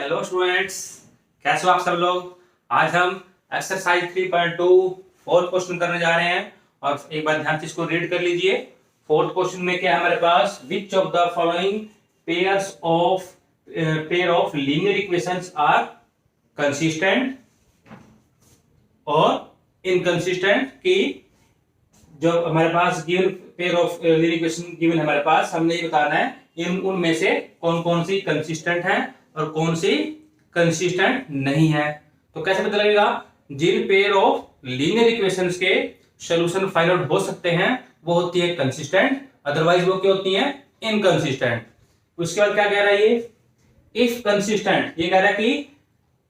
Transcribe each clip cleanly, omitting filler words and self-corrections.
Hello students, कैसे हो आप सब लोग। आज हम एक्सरसाइज 3.2 फोर्थ क्वेश्चन करने जा रहे हैं और एक बार ध्यान से इसको रीड कर लीजिए। फोर्थ क्वेश्चन में क्या है हमारे पास, which of the following pair of linear equations are consistent और इनकंसिस्टेंट। की जो हमारे पास given pair of linear equation given हमारे पास, हमने ये बताना है इन उनमें से कौन कौन सी कंसिस्टेंट है और कौन सी कंसिस्टेंट नहीं है। तो कैसे पता लगेगा, जिन पेयर ऑफ लीनियर इक्वेशंस के सॉल्यूशन फाइंड आउट हो सकते हैं वो होती है कंसिस्टेंट, अदरवाइज वो क्या होती है, इनकंसिस्टेंट। उसके बाद क्या कह रहा है ये, इफ कंसिस्टेंट, ये कह रहा है कि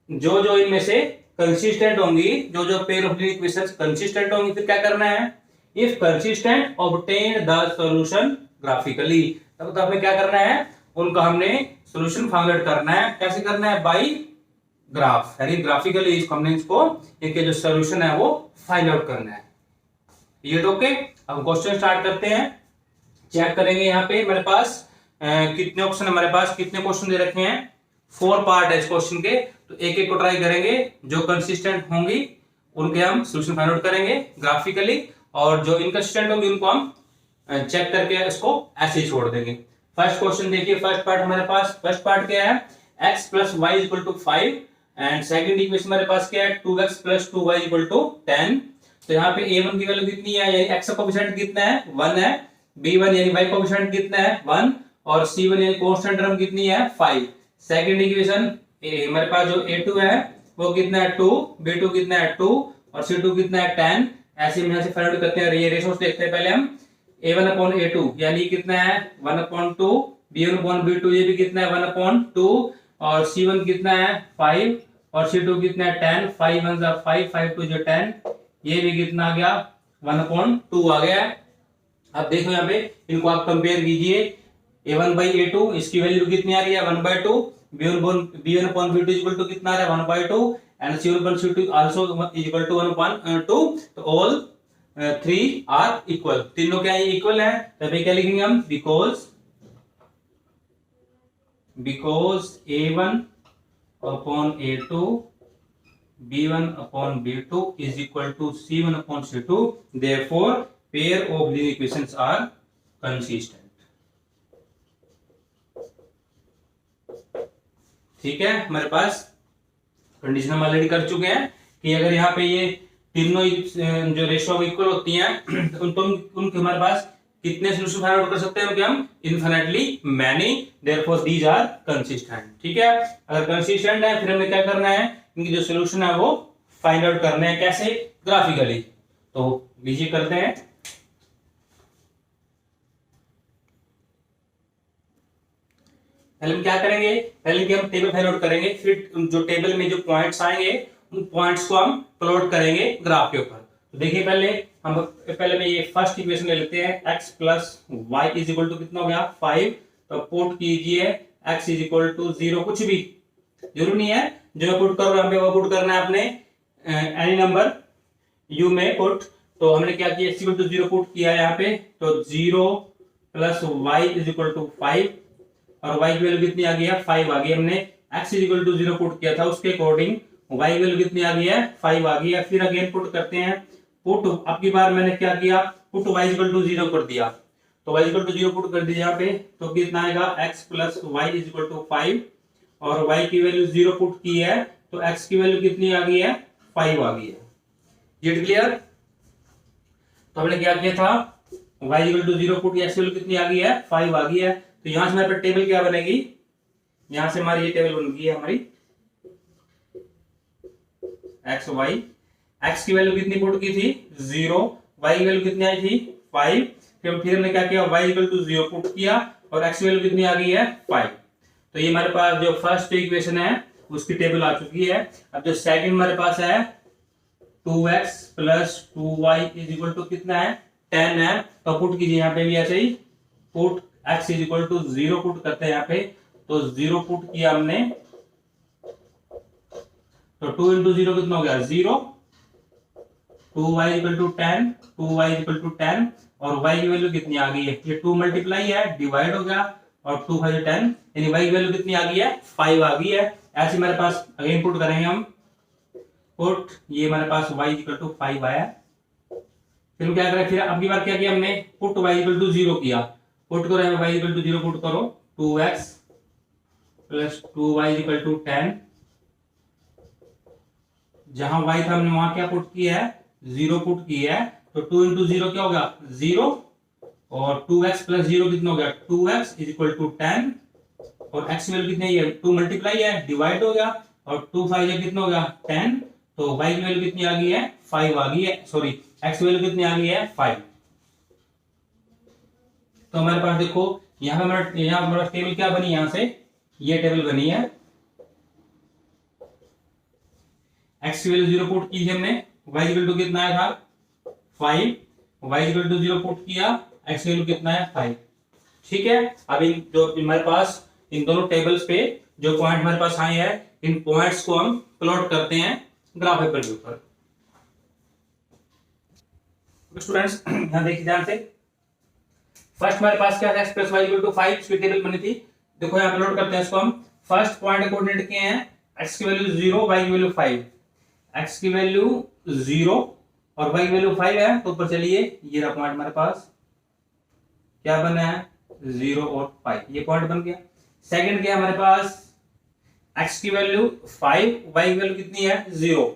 जो जो इनमें से कंसिस्टेंट होंगी, जो जो pair of linear equations consistent होंगी, फिर क्या करना है, if consistent obtain the solution graphically. तब तो हमें क्या करना है, उनका हमने सॉल्यूशन फाइंड आउट करना है। कैसे करना है, बाय ग्राफ, यानी ग्राफिकली हमने इसको इनके जो सॉल्यूशन है वो फाइंड आउट करना है। ये तो ओके। अब क्वेश्चन स्टार्ट करते हैं, चेक करेंगे यहाँ पे मेरे पास कितने ऑप्शन हमारे पास, कितने क्वेश्चन दे रखे हैं। 4 पार्ट है इस क्वेश्चन के, तो एक एक को ट्राई करेंगे। जो कंसिस्टेंट होंगी उनके हम सॉल्यूशन फाइंड आउट करेंगे ग्राफिकली, और जो इनकंसिस्टेंट होंगी उनको हम चेक करके इसको ऐसे ही छोड़ देंगे। फर्स्ट क्वेश्चन देखिए, फर्स्ट पार्ट हमारे पास, फर्स्ट पार्ट क्या है, x plus y equal to 5 and second equation हमारे पास क्या है, 2x plus 2y equal to 10। तो यहाँ पे a1 की वैल्यू कितनी है, यानी x का कोएफिशिएंट कितना है, 1 है। b1 यानी y का कोएफिशिएंट कितना है, 1, और c1 यानी कांस्टेंट टर्म कितनी है, 5। सेकंड इक्वेशन हमारे पास जो a2 है वो कितना है, 2, b2 कितना है, 2, और c2 कितना है, 10। ऐसे हम यहाँ से फाइंड आउट करते हैं। ये रेशोस देखते हैं पहले हम, a1 अपॉन a2 यानी कितना है, 1 अपॉन 2, b1 अपॉन b2 ये भी कितना है, 1 अपॉन 2, और c1 कितना है, 5, और c2 कितना है, 10। 5 1 जा 5, 5 2 जो 10, ये भी कितना आ गया, 1 अपॉन 2 आ गया। अब देखो यहाँ पे इनको आप कंपेयर कीजिए, a1 बाई a2 इसकी वैल्यू कितनी आ रही है, 1/2, b1 upon b2 equal to कितना आ रहा है, 1/2, and c1 upon c2 also is equal to 1/2। तो all 3 are equal, तीनों क्या है, इक्वल है। तभी क्या लिखेंगे हम, because a1 upon a2 b1 upon b2 is equal to c1 upon c2, therefore pair of linear equations are consistent। ठीक है, हमारे पास कंडीशन हम ऑलरेडी कर चुके हैं कि अगर यहाँ पे ये तीनों जो रेशियो इक्वल होती हैं तो उनके हमारे पास कितने सॉल्यूशन फाइंड आउट कर सकते हैं, उनके हम infinitely many, therefore these are consistent. ठीक है, अगर कंसिस्टेंट है फिर हमें क्या करना है, इनकी जो सॉल्यूशन है वो फाइंड आउट करने हैं। कैसे, ग्राफिकली। तो लीजिए करते हैं। पहले हम क्या करेंगे, पहले कि हम टेबल फाइंड आउट करेंगे, फिर जो टेबल में जो पॉइंट्स आएंगे उन पॉइंट्स को हम प्लॉट करेंगे ग्राफ के ऊपर। तो देखिए पहले मैं ये फर्स्ट इक्वेशन ले लेते हैं, x plus y is equal to कितना हो गया, 5। तो पुट कीजिए x इज इक्वल टू 0, कुछ भी जरूरी नहीं है जो मैं पुट कर रहा हूं वो पुट करना है आपने, एनी नंबर यू में पुट। तो हमने क्या किया, x इक्वल टू 0 पुट किया यहाँ पे, तो 0 plus y is equal to 5, और y की वैल्यू कितनी आ गई है, 5 आ गई। हमने x is equal to 0 put किया था, उसके अकॉर्डिंग y की वैल्यू कितनी आ गई है, 5 आ गई है। फिर अगेन पुट करते हैं, पुट अब की बार मैंने क्या किया, पुट y इक्वल टू 0 कर दिया। तो y इक्वल टू 0 पुट कर दिया यहाँ पे, तो कितना आएगा, x plus y is equal to 5, और y की वैल्यू 0 पुट की है, तो x की वैल्यू कितनी आ गई है, 5 आ गई है। ये क्लियर। तो हमने क्या किया था, y इक्वल टू 0 पुट किया, x की वैल्यू कितनी आ गई है, 5 आ गई है। तो यहां से हमारे पास टेबल क्या बनेगी, यहां से हमारी ये टेबल बन गई है हमारी, एक्स वाई, एक्स की वैल्यू कितनी पुट की थी, 0, वाई की वैल्यू कितनी आई थी, 5। फिर हमने क्या किया, वाई इक्वल टू 0 पुट किया, और एक्स की वैल्यू कितनी आ गई है, 5। तो ये हमारे पास जो फर्स्ट इक्वेशन है उसकी टेबल आ चुकी है। अब जो सेकंड हमारे पास है, 2x plus 2y is equal to कितना है, 10 है। तो पुट कीजिए यहाँ पे भी ऐसे ही, put x is equal to 0 put करते हैं यहाँ पे, तो 0 पुट किया हमने, तो 2 इंटू 0 कितना हो गया, 0, 2y equal to 10, 2y equal to 10, और y की वैल्यू कितनी आ गई है, ये 2 मल्टीप्लाई है, डिवाइड हो गया, और 2 5 10, यानी y की वैल्यू कितनी आ गई है 5 आ गई है। ऐसे हमारे पास अगेन पुट करेंगे हम, पुट ये हमारे पास y इक्वल टू 5 आया। फिर क्या करें, फिर अगली बार क्या किया हमने, पुट y इक्वल टू 0 किया, पुट करो y इक्वल टू 0 पुट करो 2x plus 2y equal to 10, जहां y था हमने वहां क्या पुट किया है 0 पुट किया है, तो 2 इंटू 0 क्या होगा 0, और 2x प्लस 0 कितना हो गया 2x इज इक्वल टू 10, और x वैल्यू कितनी है 2 मल्टीप्लाई है डिवाइड हो गया, और 2 5 है कितना हो गया 10, तो y की वैल्यू कितनी आ गई है 5 आ गई है, सॉरी x वैल्यू कितनी आ गई है 5। तो हमारे पास देखो यहाँ पे हमारा टेबल क्या बनी, यहां से ये टेबल बनी है, x की वैल्यू 0 पुट की थी हमने, y इक्वल टू कितना आया था 5, y इक्वल टू 0 पुट किया, x की वैल्यू कितना है 5। ठीक है, अभी जो हमारे पास इन दोनों टेबल्स पे जो पॉइंट हमारे पास आए हैं, इन पॉइंट्स को हम प्लॉट करते हैं ग्राफ पेपर के ऊपर। स्टूडेंट्स यहां देखिए ध्यान से, फर्स्ट हमारे पास क्या है x plus y equal to 5 इसकी टेबल बनी थी। देखो यहां प्लॉट करते हैं इसको हम, फर्स्ट पॉइंट कोऑर्डिनेट किए हैं, x की वैल्यू 0 y की वैल्यू 5, x की वैल्यू 0 और y की वैल्यू 5 है, तो ऊपर चलिए ये रहा पॉइंट हमारे पास क्या बना है 0 और 5, ये पॉइंट बन गया। सेकंड क्या हमारे पास x की वैल्यू 5 y की वैल्यू कितनी है 0,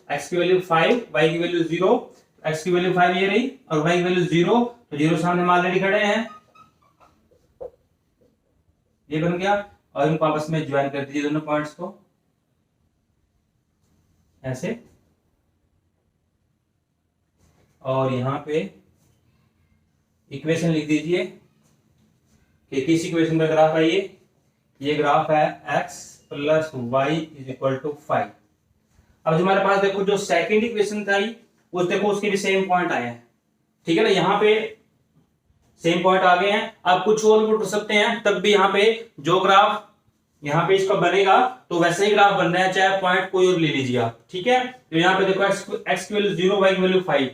x की वैल्यू 5 y की वैल्यू 0, x की वैल्यू 5 ये रही और y की वैल्यू 0, तो 0 सामने हम ऑलरेडी खड़े हैं, ये बन गया। और इनको आपस में ज्वाइन कर दीजिए दोनों पॉइंट्स को ऐसे, और यहां पे इक्वेशन लिख दीजिए कि किस इक्वेशन का ग्राफ है ये ग्राफ है x plus y is equal to 5। अब जो हमारे पास देखो जो सेकंड इक्वेशन था उस देखो उसके भी सेम पॉइंट आए हैं, ठीक है ना, यहाँ पे सेम पॉइंट आ गए हैं। अब कुछ और भी उठ सकते हैं, तब भी यहाँ पे जो ग्राफ यहाँ पे इसका बनेगा तो वैसे ही ग्राफ बन रहा है, चाहे पॉइंट कोई और ले लीजिए आप, ठीक है। तो यहाँ पे देखो x की वैल्यू 0 y की वैल्यू 5,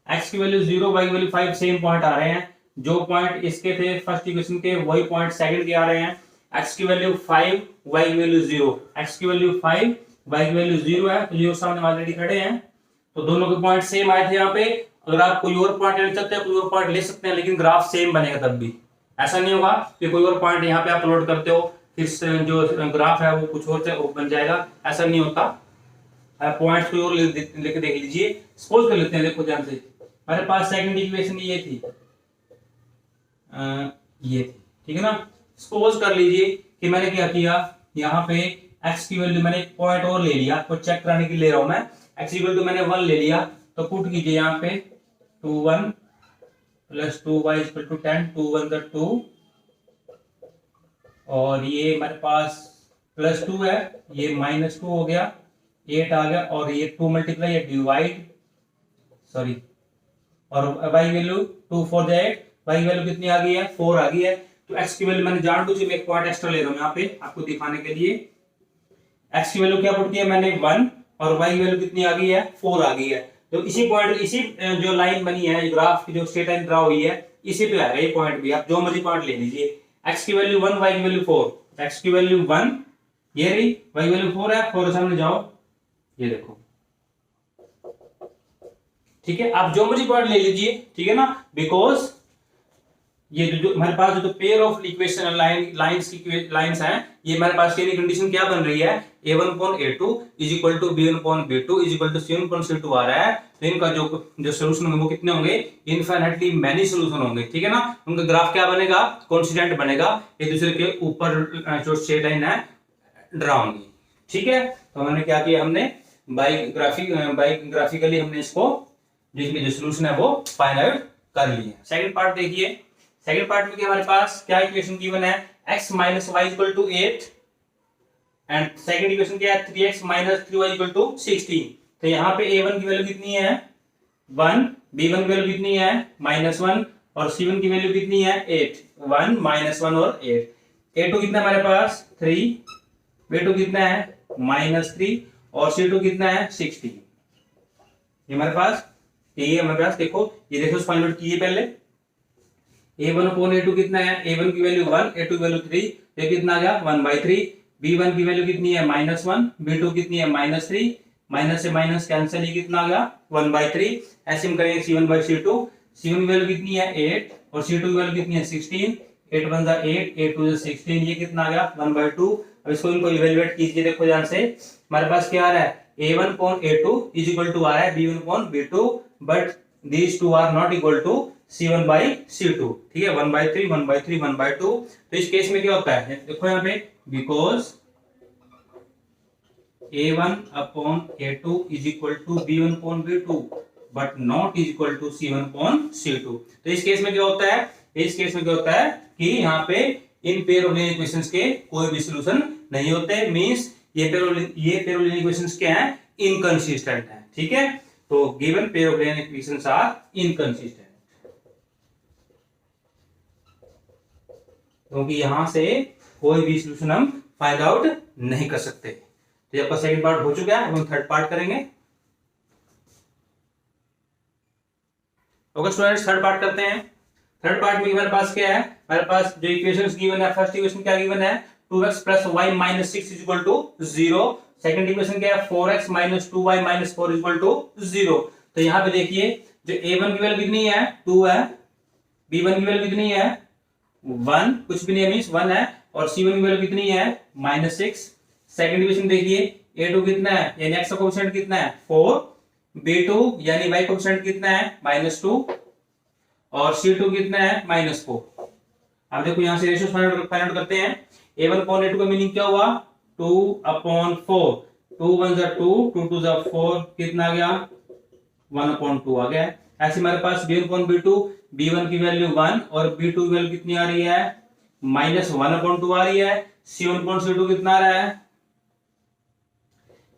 x की वैल्यू 0 y की वैल्यू 5 सेम पॉइंट आ रहे हैं, जो पॉइंट इसके थे फर्स्ट इक्वेशन के वही पॉइंट सेकंड के आ रहे हैं। x की वैल्यू 5 y की वैल्यू 0, x की वैल्यू 5 y की वैल्यू 0 है, तो 0 सामने ऑलरेडी खड़े हैं, तो दोनों के पॉइंट सेम आए थे यहाँ पे। अगर आप कोई और पॉइंट ले सकते हैं, कोई और पॉइंट ले सकते हैं, लेकिन ग्राफ सेम बनेगा तब भी। ऐसा नहीं होगा कि कोई और पॉइंट यहाँ पे आप अपलोड करते हो फिर जो ग्राफ है वो कुछ और से बन जाएगा, ऐसा नहीं होता। पॉइंट्स कोई और लेके देख लीजिए। सपोज कर लेते हैं, देखो ध्यान से, हमारे पास सेकंड इक्वेशन ये थी, ये थी, ठीक है ना। सपोज कर लीजिए कि मैंने क्या किया, यहाँ पे x की वैल्यू मैंने एक पॉइंट और ले लिया, आपको चेक कराने के लिए ले रहा हूं मैं, x इक्वल टू मैंने 1 ले लिया, तो पुट कीजिए यहाँ पे 2 1 प्लस 2y इक्वल टू 10, 2 1 2, और ये हमारे पास प्लस 2 है, ये माइनस 2 हो गया, 8 आ गया, और ये 2 मल्टीप्लाई है डिवाइड, सॉरी, और y वैल्यू 2 4 8, y वैल्यू कितनी आ गई है 4 आ गई है। तो x की वैल्यू मैंने जानबूझ के एक पॉइंट एक्स्ट्रा ले रहा हूं यहाँ पे आपको दिखाने के लिए। x की वैल्यू क्या पुट किया मैंने 1, और y वैल्यू कितनी आ गई है 4 आ गई है। तो इसी पॉइंट, इसी जो लाइन बनी है ग्राफ की, जो स्ट्रेट लाइन ड्रा हुई है, इसी पे आएगा ये पॉइंट भी, आप जो मर्जी पॉइंट ले लीजिए। x की वैल्यू 1 y की वैल्यू 4, x की वैल्यू 1 ये रही, y वैल्यू 4 है, 4 सामने जाओ, ये देखो, ठीक है। आप जो मर्जी पॉइंट ले लीजिए, ठीक है ना, बिकॉज ये जो हमारे पास जो पेयर ऑफ इक्वेशन लाइंस की लाइंस हैं, ये हमारे पास की कंडीशन क्या बन रही है, a1 upon a2 is equal to b1 upon b2 is equal to c1 upon c2 आ रहा है। तो इनका जो सॉल्यूशन होंगे वो कितने होंगे, इनफिनिटली मैनी सॉल्यूशन होंगे, ठीक है ना। उनका ग्राफ क्या बनेगा, कॉन्स्टेंट बनेगा, एक दूसरे के ऊपर जो स्ट्रेट लाइन है ड्रा होंगी, ठीक है। तो हमने क्या किया, हमने बायोग्राफिकली हमने इसको जिसमें जो सॉल्यूशन है वो फाइंड आउट कर लिया। सेकंड पार्ट देखिए, सेकंड पार्ट में हमारे पास क्या इक्वेशन गिवन है, x minus y equal to 8, and second equation क्या है 3x minus 3y equal to 16। तो यहाँ पे a1 की वैल्यू कितनी है 1, b1 की वैल्यू कितनी है -1, और c1 की वैल्यू कितनी है 8, 1 -1 और 8। a2 कितना हमारे पास 3, b2 कितना है -3, और c2 कितना है 16। ये हमारे पास देखो, ये देखो फाइंड आउट कीजिए पहले, a1 अपॉन a2 कितना है, a1 की वैल्यू 1, a2 की वैल्यू 3, ये कितना आ गया 1/3। b1 की वैल्यू कितनी है -1, b2 कितनी है -3, माइनस से माइनस कैंसिल, ये कितना आ गया 1/3। ऐसे हम करेंगे c1/c2, c1 की वैल्यू कितनी है 8 और c2 की वैल्यू कितनी है 16, 8 1 जा 8, 8 2 जा 16, ये कितना आ गया 1/2। अब इसको इनको इवैल्यूएट कीजिए, देखो ध्यान से, हमारे पास क्या आ रहा है a1 upon a2 is equal to आ रहा है b1 upon b2, but these two are not equal to c1/c2, ठीक है 1/3 1/3 1/2। तो इस केस में क्या होता है, देखो यहाँ पे because a1 upon a2 is equal to b1 upon b2 but not is equal to c1 upon c2। तो इस केस में क्या होता है, इस केस में क्या होता है कि यहाँ पे in pair of linear equations के कोई भी सॉल्यूशन नहीं होते, मींस ये पेयर ऑफ लीनियर इक्वेशंस क्या है, इनकंसिस्टेंट है, ठीक है। तो given pair of linear equations are inconsistent, क्योंकि यहां से कोई भी सॉल्यूशन हम फाइंड आउट नहीं कर सकते। तो आपका सेकंड पार्ट हो चुका है, अब हम थर्ड पार्ट करेंगे। ओके स्टूडेंट्स, थर्ड पार्ट करते हैं। थर्ड पार्ट में हमारे पास क्या है, हमारे पास जो इक्वेशंस गिवन है, फर्स्ट इक्वेशन क्या गिवन है 2x + y - 6 = 0। सेकंड इक्वेशन क्या है 4x - 2y - 4 = 0। तो यहां पे देखिए जो a1 की वैल्यू कितनी है 2 है, b1 की वैल्यू कितनी है 1, कुछ भी नहीं है मींस 1 है, और c1 की वैल्यू कितनी है -6। सेकंड इक्वेशन देखिए a2 कितना है, यानी x का कोएफिशिएंट कितना है 4, b2 यानी y कोएफिशिएंट कितना है -2, और c2 कितना है -4। अब देखो यहां से रेशियो फाइंड आउट करते हैं। a1 upon a2 का मीनिंग क्या हुआ 2/4, 2 1 जा 2, 2 2 जा 4, कितना आ गया 1/2 आ गया। ऐसे हमारे पास b1 upon b2, b1 की वैल्यू 1 और b2 की वैल्यू कितनी आ रही है -1/2 आ रही है। c1 upon c2 कितना आ रहा है,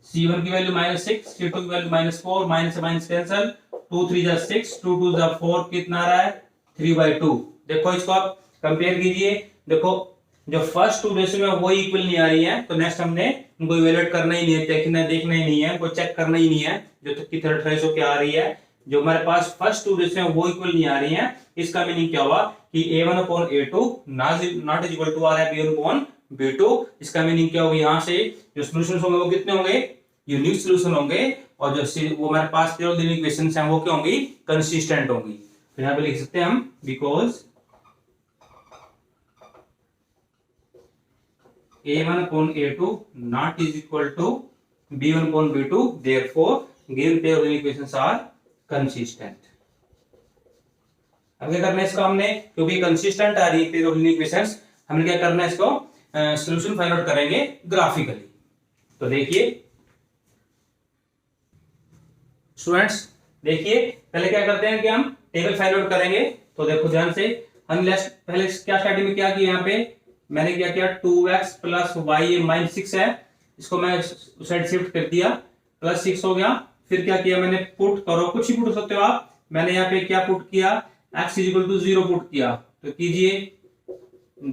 c1 की वैल्यू -6, c2 की वैल्यू -4, माइनस से माइनस कैंसिल, 2 3 जा 6, 2 2 जा 4, कितना आ रहा है 3/2। देखो इसको आप कंपेयर कीजिए, देखो जो फर्स्ट टू रेशियो में वो इक्वल नहीं आ रही है, तो नेक्स्ट हमने उनको इवैल्यूएट करना ही नहीं है, देखना ही नहीं है, उनको चेक करना ही नहीं है जो कि थर्ड रेशियो क्या आ रही है। जो हमारे पास फर्स्ट टू रेशियो है वो इक्वल नहीं आ रही है, इसका मीनिंग क्या हुआ कि a1 upon a2 not is equal to आ रहा है b1 upon b2। इसका मीनिंग क्या होगा, यहां से जो सॉल्यूशंस होंगे वो कितने होंगे, यूनिक सॉल्यूशन होंगे, और जो वो हमारे पास पेयर ऑफ लीनियर इक्वेशंस हैं वो क्या होंगी, कंसिस्टेंट होंगी। तो यहां पे लिख सकते हैं हम because a1 upon a2 not is equal to b1 upon b2, therefore given pair of linear equations are consistent। अब क्या करना है इसको हमने, क्योंकि कंसिस्टेंट आ रही है पेयर ऑफ लीनियर इक्वेशंस, हमने क्या करना है इसको सॉल्यूशन फाइंड आउट करेंगे ग्राफिकली। तो देखिए स्टूडेंट्स, देखिए पहले क्या करते हैं कि हम टेबल फाइंड आउट करेंगे। तो देखो ध्यान से, हम पहले क्या स्टार्टिंग में क्या किया, यहाँ पे मैंने क्या किया 2x + y -6 है, इसको मैं उस साइड शिफ्ट कर दिया, +6 हो गया। फिर क्या किया मैंने, पुट करो, कुछ ही पुट सकते हो आप, मैंने यहाँ पे क्या पुट किया x = 0 पुट किया। तो कीजिए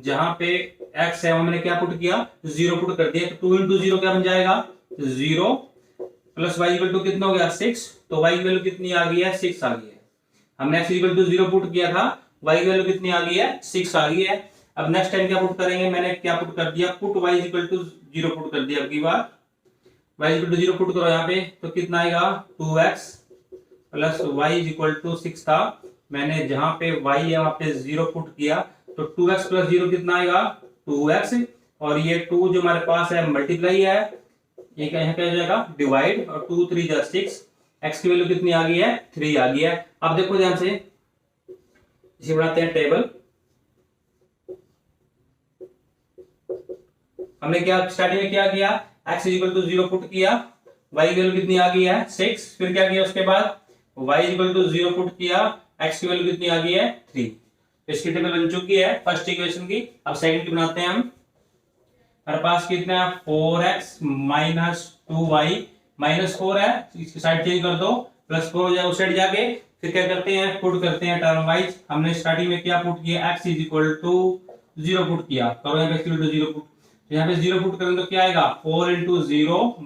जहां पे x है वो मैंने क्या पुट किया 0 पुट कर दिया, तो 2 × 0 क्या बन जाएगा 0, प्लस y = कितना हो गया 6, तो y की वैल्यू कितनी आ गई है 6 आ गई है। हमने x = 0 पुट किया था, y की वैल्यू कितनी आ गई है 6 आ गई है। अब नेक्स्ट टाइम क्या पुट करेंगे, मैंने क्या पुट कर दिया, पुट y = 0 पुट कर दिया। अब की बार y = 0 पुट करो यहाँ पे, तो कितना आएगा 2x + y = 6 था, मैंने जहां पे y है वहां पे 0 पुट किया, तो 2x + 0 कितना आएगा 2x, और ये 2 जो हमारे पास है मल्टीप्लाई है, ये क्या यहाँ पे हो जाएगा डिवाइड, और 2 3 जा 6, x की वैल्यू कितनी आ गई है 3 आ गई है। अब देखो ध्यान से, इसे बनाते हैं टेबल। हमने क्या स्टार्टिंग में क्या किया, x = 0 पुट किया, y की वैल्यू कितनी आ गई है 6, फिर क्या किया उसके बाद y = 0 पुट किया, x की वैल्यू कितनी आ गई है 3। इसकी टेबल बन चुकी है फर्स्ट इक्वेशन की। अब सेकंड की बनाते हैं हम। हमारे पास कितना है 4x - 2y -4 है, इसकी साइड चेंज कर दो, +4 हो जाए उस साइड जाके। फिर क्या करते हैं, पुट करते हैं टर्म वाइज। हमने स्टार्टिंग में क्या पुट किया, x = 0 पुट किया, करो यहाँ पे x = 0 पुट, तो यहाँ पे 0 पुट करेंगे तो क्या आएगा 4 × 0 -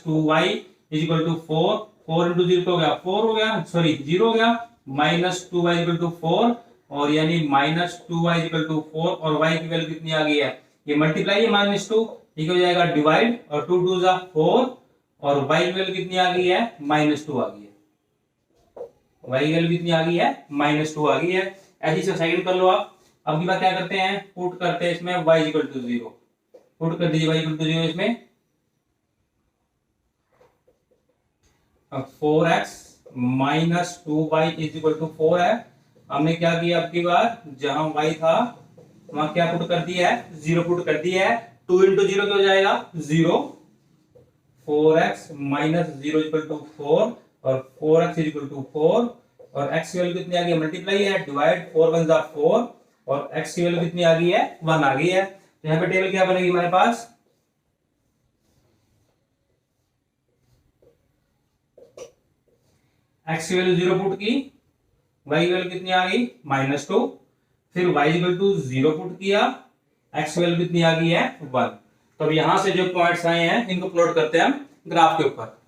2y = 4, 4 × 0 हो गया 4 हो गया, सॉरी 0 हो गया, -2y = 4, और यानी -2y/4 और y की वैल्यू कितनी आ गई है, ये मल्टीप्लाई है -2, ठीक हो जाएगा डिवाइड और 2 2 जा 4 और y की वैल्यू कितनी आ गई है, -2 आ गई है। y की वैल्यू कितनी आ गई है, -2 आ गई है। ऐसी से सेकंड कर लो आप। अब की बात क्या करते हैं, पुट करते हैं इसमें y 0, पुट कर दीजिए y 0 इसमें। अब 4x - 2y = 4 है। हमने क्या किया, अब की बार जहां y था वहां क्या पुट कर दिया है, 0 पुट कर दिया है। 2 × 0 क्या हो जाएगा, 0। 4x - 0 = 4 और 4x = 4 और x की वैल्यू कितनी आ गई है, मल्टीप्लाई है डिवाइड 4 1 4 और x की वैल्यू कितनी आ गई है, 1 आ गई है। तो यहाँ पे टेबल क्या बनेगी हमारे पास, x की वैल्यू 0 पुट की, y की वैल्यू कितनी आ गई, -2, फिर y = 0 पुट किया, x की वैल्यू कितनी आ गई है, 1। तो अब यहां से जो पॉइंट्स आए हैं इनको प्लॉट करते हैं हम ग्राफ के ऊपर।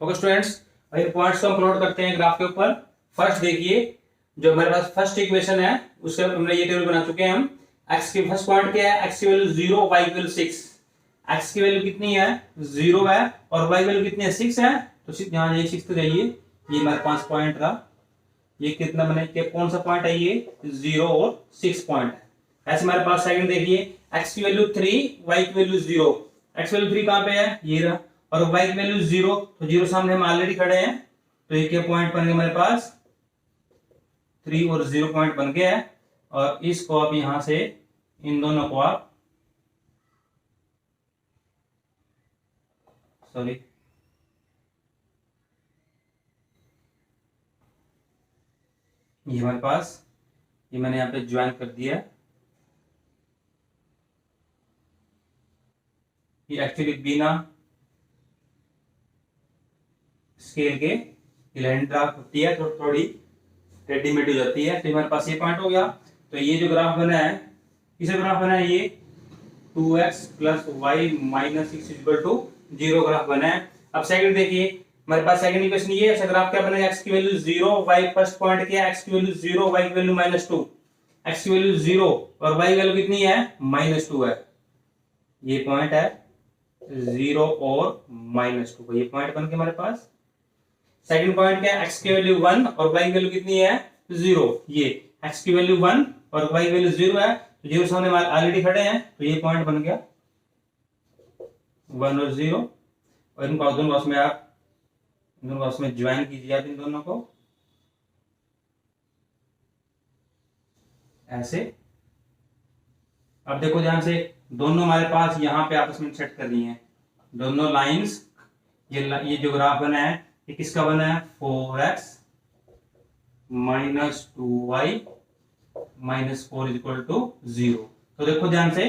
ओके स्टूडेंट्स, ये पॉइंट्स को हम प्लॉट करते हैं ग्राफ के ऊपर। फर्स्ट देखिए, जो हमारे पास फर्स्ट इक्वेशन है उसके हमने ये टेबल बना चुके हैं हम। x की फर्स्ट पॉइंट क्या है, x की वैल्यू 0, y की वैल्यू 6। x की वैल्यू कितनी है, 0 है और y की वैल्यू कितनी है, 6 है। तो यहाँ ये 6 तो जाइए, ये हमारे पास पॉइंट रहा। ये कितना बने, कौन सा पॉइंट है, ये 0 और 6 पॉइंट है। ऐसे हमारे पास सेकंड देखिए, x की वैल्यू 3, y की वैल्यू 0। x वैल्यू 3 कहां पे है, ये रहा, और y की वैल्यू 0, तो 0 सामने हम ऑलरेडी खड़े हैं। तो ये क्या पॉइंट बन गया हमारे पास, 3 और 0 पॉइंट बन गया है। और इसको आप यहां से इन दोनों को आप ये हमारे पास, ये मैंने यहाँ पे ज्वाइन कर दिया है। ये एक्चुअली बिना स्केल के लाइन ड्रा होती है तो थोड़ी रेडीमेड हो जाती है। तो हमारे पास ये पॉइंट हो गया। तो ये जो ग्राफ बना है, किसका ग्राफ बना है, ये 2x + y - 6 = 0 ग्राफ बना है। अब सेकंड देखिए, हमारे पास सेकंड इक्वेशन ये ऐसा ग्राफ क्या बनेगा, x की वैल्यू 0, y फर्स्ट पॉइंट क्या है, x की वैल्यू 0, y की वैल्यू -2। x की वैल्यू 0 और y की वैल्यू कितनी है, -2 है। ये पॉइंट है 0 और -2, ये पॉइंट बन के हमारे पास। सेकंड पॉइंट क्या है, x की वैल्यू 1 और y की वैल्यू कितनी है, 0। ये x की वैल्यू 1 और y की वैल्यू 0 है, तो 0 सामने ऑलरेडी खड़े हैं, तो ये पॉइंट बन गया 1 और 0। और इनको दोनों बॉक्स में आप दोनों बॉक्स में ज्वाइन कीजिए आप इन दोनों को ऐसे। अब देखो ध्यान से, दोनों हमारे पास यहाँ पे आपस में सेट कर रही हैं दोनों लाइंस। ये जो ग्राफ बना है ये किसका बना है, 4x - 2y - 4 = 0। तो देखो ध्यान से,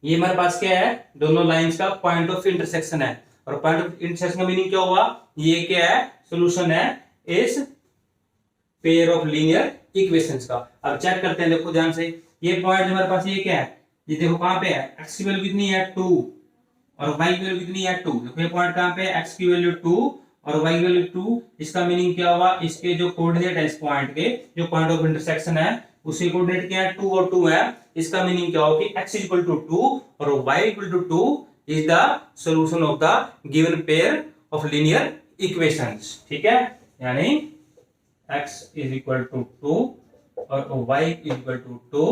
ये हमारे पास क्या है, दोनों लाइंस का पॉइंट ऑफ इंटरसेक्शन है। और पॉइंट ऑफ इंटरसेक्शन का मीनिंग क्या हुआ, ये क्या है, सॉल्यूशन है इस पेयर ऑफ लीनियर इक्वेशंस का। अब चेक करते हैं, देखो ध्यान से, ये पॉइंट हमारे पास ये क्या है, ये देखो कहां पे है, x की वैल्यू कितनी है, 2 और y की वैल्यू कितनी है, 2। देखो ये पॉइंट कहां पे है, x की वैल्यू 2 और y की वैल्यू 2। इसका मीनिंग क्या हुआ, इसके जो कोऑर्डिनेट है इस पॉइंट के, जो पॉइंट ऑफ इंटरसेक्शन है उसके कोऑर्डिनेट क्या है, 2 और 2 है। इसका मीनिंग क्या होगा कि x = 2 और y = 2 is the solution of the given pair of linear equations. ठीक है, यानी x = 2 और y = 2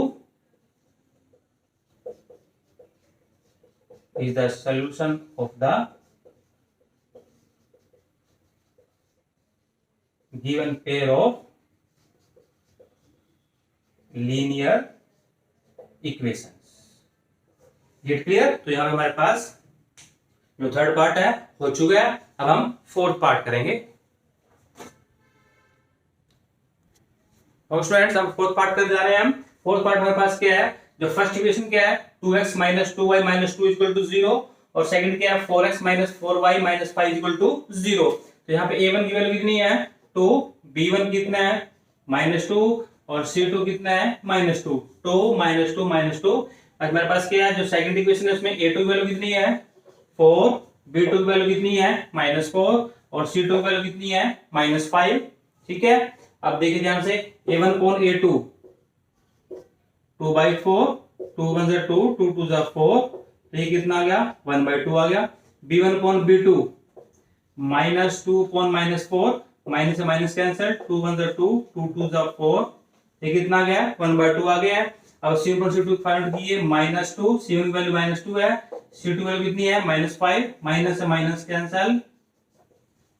is the solution of the given pair of linear equations। Get clear. तो यहां पे हमारे पास जो थर्ड पार्ट है हो चुका है। अब हम फोर्थ पार्ट करेंगे। और स्टूडेंट्स अब फोर्थ पार्ट करने जा रहे हैं हम। फोर्थ पार्ट हमारे पास क्या है, जो फर्स्ट इक्वेशन क्या है, 2x - 2y - 2 = 0 और सेकंड क्या है, 4x - 4y - 5 = 0। तो यहाँ पे a1 की वैल्यू कितनी है, 2, b1 कितना है, -2 और c2 कितना है, -2। 2 -2 -2। हमारे पास क्या है, जो सेकंड इक्वेशन है उसमें a2 की वैल्यू कितनी है, 4, b2 की वैल्यू कितनी है, -4 और c2 की वैल्यू कितनी है, -5। ठीक है, अब देखिए ध्यान से a1 अपॉन a2 2/4, 2 1 2, 2 2 4, ये कितना आ गया 1/2 आ गया। b1 upon b2 -2 upon -4, minus से माइनस कैंसिल, 2 1 2, 2 2 4, ये कितना आ गया 1/2 आ गया है। अब c1 अपॉन c2 फाइंड कीजिए, -2, c1 की वैल्यू -2 है, c2 वैल्यू कितनी है -5, माइनस से माइनस कैंसिल,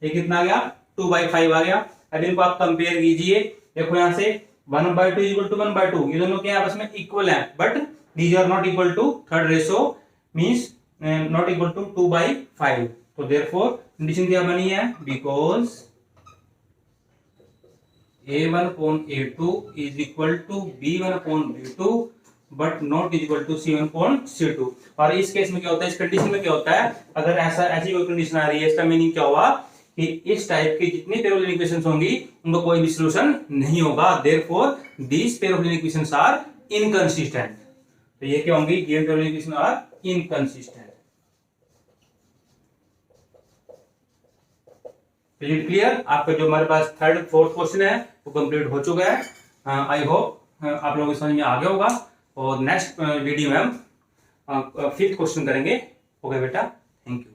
ये कितना आ गया 2/5 आ गया। अब इनको आप कंपेयर कीजिए, देखो यहाँ से 1/2 इक्वल टू 1/2, ये दोनों क्या आपस में इक्वल है, but these are not equal to, third ratio means not equal to 2/5। तो देयरफॉर कंडीशन क्या बनी है, because a1 upon a2 is equal to b1 upon b2 but not equal to c1 upon c2। और इस case में क्या होता है, इस कंडीशन में क्या होता है, अगर ऐसी कोई कंडीशन आ रही है, इसका मीनिंग क्या हुआ कि इस टाइप की जितनी पेयर ऑफ लीनियर इक्वेशंस होंगी उनका कोई भी सॉल्यूशन नहीं होगा। Therefore this pair of linear equations are inconsistent. तो ये क्या होंगी, given pair of linear equations are inconsistent. Clear, आपका जो हमारे पास थर्ड फोर्थ क्वेश्चन है वो कंप्लीट हो चुका है। आई होप आप लोगों को समझ में आ गया होगा। और नेक्स्ट वीडियो में हम फिफ्थ क्वेश्चन करेंगे। ओके बेटा, थैंक यू।